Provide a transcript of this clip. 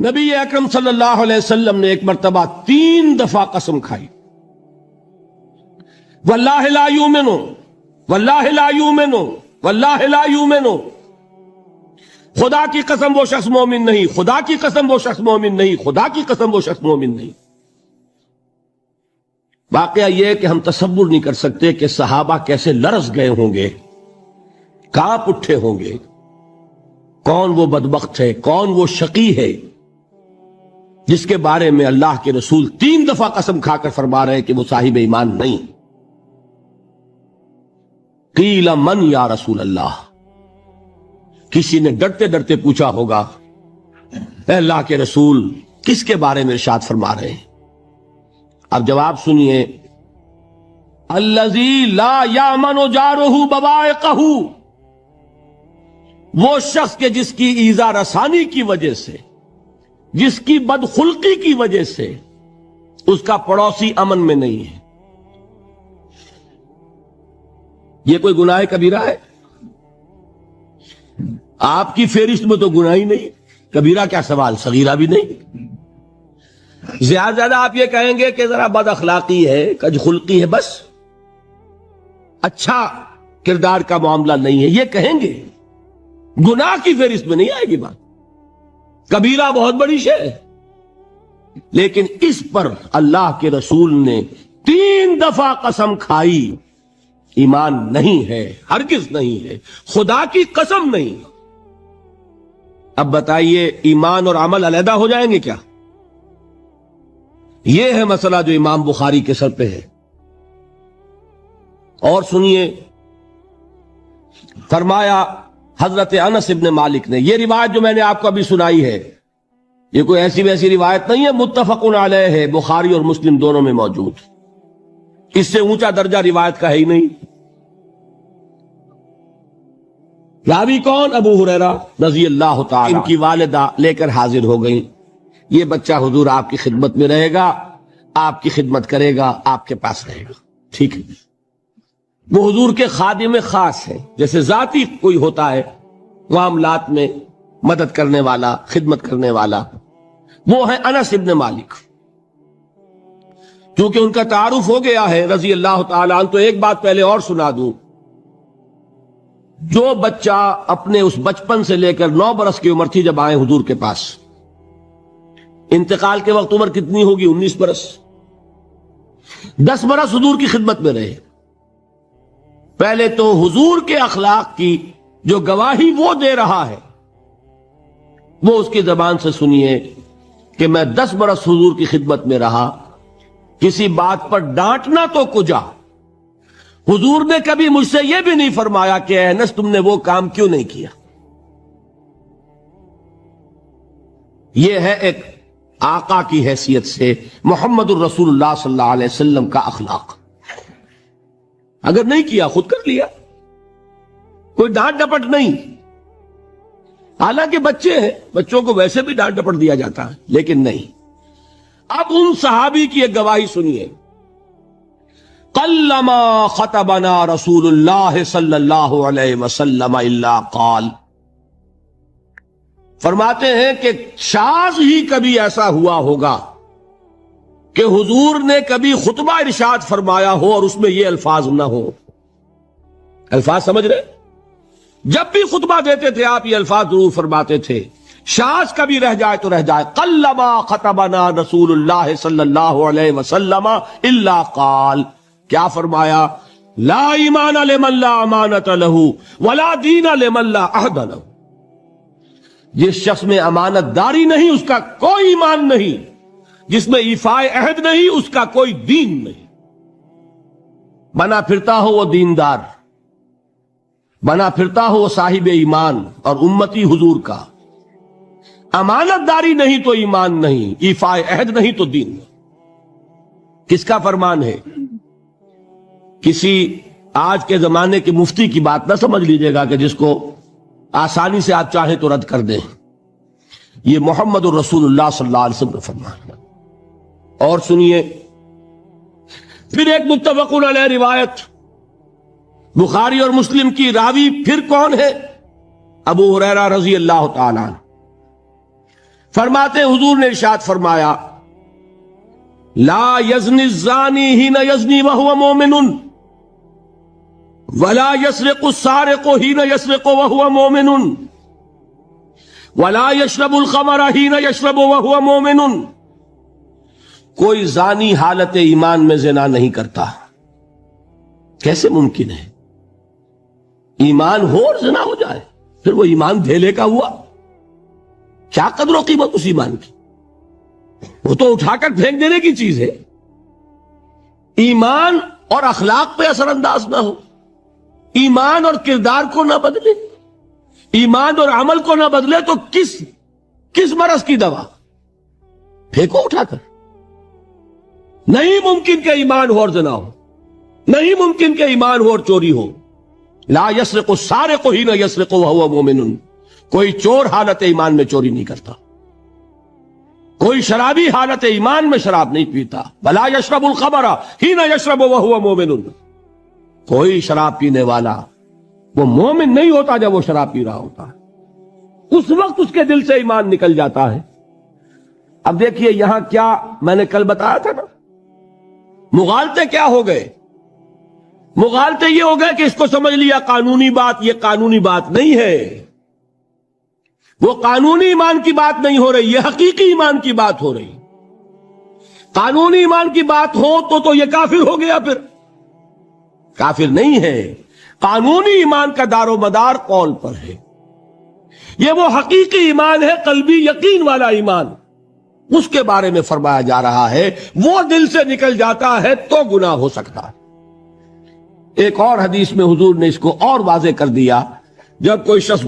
نبی اکرم صلی اللہ علیہ وسلم نے ایک مرتبہ 3 دفعہ قسم کھائی، واللہ لا یؤمنو، واللہ لا یؤمنو، واللہ لا یؤمنو، خدا کی قسم وہ شخص مومن نہیں، خدا کی قسم وہ شخص مومن نہیں، خدا کی قسم وہ شخص مومن نہیں۔ واقعہ یہ ہے کہ ہم تصور نہیں کر سکتے کہ صحابہ کیسے لرز گئے ہوں گے، کانپ اٹھے ہوں گے، کون وہ بدبخت ہے، کون وہ شقی ہے جس کے بارے میں اللہ کے رسول 3 دفعہ قسم کھا کر فرما رہے ہیں کہ وہ صاحب ایمان نہیں۔ قیل من یا رسول اللہ، کسی نے ڈرتے ڈرتے پوچھا ہوگا اے اللہ کے رسول کس کے بارے میں ارشاد فرما رہے ہیں؟ اب جواب سنیے، الذی لا یامن جارہ بوائقہ، وہ شخص کے جس کی ایذا رسانی کی وجہ سے، جس کی بدخلقی کی وجہ سے اس کا پڑوسی امن میں نہیں ہے۔ یہ کوئی گناہ کبیرہ ہے؟ آپ کی فہرست میں تو گناہ ہی نہیں، کبیرہ کیا سوال، صغیرہ بھی نہیں۔ زیادہ زیادہ آپ یہ کہیں گے کہ ذرا بد اخلاقی ہے، کج خلقی ہے، بس اچھا کردار کا معاملہ نہیں ہے، یہ کہیں گے، گناہ کی فہرست میں نہیں آئے گی بات۔ کبیرہ بہت بڑی شے ہے، لیکن اس پر اللہ کے رسول نے 3 دفعہ قسم کھائی، ایمان نہیں ہے، ہرگز نہیں ہے، خدا کی قسم نہیں۔ اب بتائیے ایمان اور عمل علیحدہ ہو جائیں گے کیا؟ یہ ہے مسئلہ جو امام بخاری کے سر پہ ہے۔ اور سنیے، فرمایا حضرت انس ابن مالک نے، یہ روایت جو میں نے آپ کو ابھی سنائی ہے یہ کوئی ایسی ویسی روایت نہیں ہے، متفق علیہ ہے، بخاری اور مسلم دونوں میں موجود، اس سے اونچا درجہ روایت کا ہے ہی نہیں۔ راوی کون؟ ابو ہریرہ رضی اللہ تعالی، ان کی والدہ لے کر حاضر ہو گئیں، یہ بچہ حضور آپ کی خدمت میں رہے گا، آپ کی خدمت کرے گا، آپ کے پاس رہے گا، ٹھیک ہے۔ وہ حضور کے خادم خاص ہیں، جیسے ذاتی کوئی ہوتا ہے معاملات میں مدد کرنے والا، خدمت کرنے والا، وہ ہیں انس ابن مالک۔ کیونکہ ان کا تعارف ہو گیا ہے رضی اللہ تعالیٰ عنہ، تو ایک بات پہلے اور سنا دوں، جو بچہ اپنے اس بچپن سے لے کر 9 برس کی عمر تھی جب آئے حضور کے پاس، انتقال کے وقت عمر کتنی ہوگی؟ 19 برس، 10 برس حضور کی خدمت میں رہے۔ پہلے تو حضور کے اخلاق کی جو گواہی وہ دے رہا ہے وہ اس کی زبان سے سنیے کہ میں 10 برس حضور کی خدمت میں رہا، کسی بات پر ڈانٹنا تو کجا، حضور نے کبھی مجھ سے یہ بھی نہیں فرمایا کہ اے انس تم نے وہ کام کیوں نہیں کیا۔ یہ ہے ایک آقا کی حیثیت سے محمد الرسول اللہ صلی اللہ علیہ وسلم کا اخلاق۔ اگر نہیں کیا خود کر لیا، کوئی ڈانٹ ڈپٹ نہیں۔ حالانکہ بچے ہیں، بچوں کو ویسے بھی ڈانٹ ڈپٹ دیا جاتا ہے، لیکن نہیں۔ اب ان صحابی کی ایک گواہی سنیے، قلما خطبنا رسول اللہ صلی اللہ علیہ وسلم الا قال، فرماتے ہیں کہ شاذ ہی کبھی ایسا ہوا ہوگا کہ حضور نے کبھی خطبہ ارشاد فرمایا ہو اور اس میں یہ الفاظ نہ ہو۔ الفاظ سمجھ رہے؟ جب بھی خطبہ دیتے تھے آپ یہ الفاظ ضرور فرماتے تھے، شاذ کبھی رہ جائے تو رہ جائے، قلما خطبنا رسول اللہ صلی اللہ علیہ وسلم الا قال، کیا فرمایا؟ لا ایمان لمن لا امانت لہ ولا دین لمن لا عہد لہ، جس شخص میں امانت داری نہیں اس کا کوئی ایمان نہیں، جس میں ایفاء عہد نہیں اس کا کوئی دین نہیں۔ بنا پھرتا ہو وہ دیندار، بنا پھرتا ہو وہ صاحب ایمان اور امتی حضور کا، امانت داری نہیں تو ایمان نہیں، ایفاء عہد نہیں تو دین نہیں۔ کس کا فرمان ہے؟ کسی آج کے زمانے کے مفتی کی بات نہ سمجھ لیجئے گا کہ جس کو آسانی سے آپ چاہیں تو رد کر دیں، یہ محمد الرسول اللہ صلی اللہ علیہ وسلم نے فرمایا۔ اور سنیے پھر ایک متفق علیہ روایت بخاری اور مسلم کی، راوی پھر کون ہے؟ ابو ہریرہ رضی اللہ تعالیٰ عنہ۔ فرماتے حضور نے ارشاد فرمایا لا یزنی الزانی حین یزنی وہو مومن ولا یسرق السارق حین یسرق وہو مومن ولا یشرب الخمر حین یشرب وہو مومن. کوئی زانی حالت ایمان میں زنا نہیں کرتا. کیسے ممکن ہے؟ ایمان ہو اور زنا ہو جائے، پھر وہ ایمان دھیلے کا ہوا. کیا قدر و قیمت اس ایمان کی؟ وہ تو اٹھا کر پھینک دینے کی چیز ہے. ایمان اور اخلاق پہ اثر انداز نہ ہو، ایمان اور کردار کو نہ بدلے، ایمان اور عمل کو نہ بدلے تو کس مرض کی دوا؟ پھینکو اٹھا کر. نہیں ممکن کہ ایمان ہو اور زنا ہو، نہیں ممکن کہ ایمان ہو اور چوری ہو. لا یسرق السارق حین یسرق وہو مومن. کوئی چور حالت ایمان میں چوری نہیں کرتا، کوئی شرابی حالت ایمان میں شراب نہیں پیتا. ولا یشرب الخمر حین یشرب وہو مومن. کوئی شراب پینے والا وہ مومن نہیں ہوتا جب وہ شراب پی رہا ہوتا ہے، اس وقت اس کے دل سے ایمان نکل جاتا ہے. اب دیکھیے یہاں کیا میں نے کل بتایا تھا نا، مغالطے کیا ہو گئے؟ مغالطے یہ ہو گئے کہ اس کو سمجھ لیا قانونی بات. یہ قانونی بات نہیں ہے، وہ قانونی ایمان کی بات نہیں ہو رہی، یہ حقیقی ایمان کی بات ہو رہی. قانونی ایمان کی بات ہو تو یہ کافر ہو گیا. پھر کافر نہیں ہے. قانونی ایمان کا دار و مدار قول پر ہے. یہ وہ حقیقی ایمان ہے، قلبی یقین والا ایمان. اس کے بارے میں فرمایا جا رہا ہے وہ دل سے نکل جاتا ہے تو گناہ ہو سکتا ہے. ایک اور حدیث میں حضور نے اس کو اور واضح کر دیا. جب کوئی شخص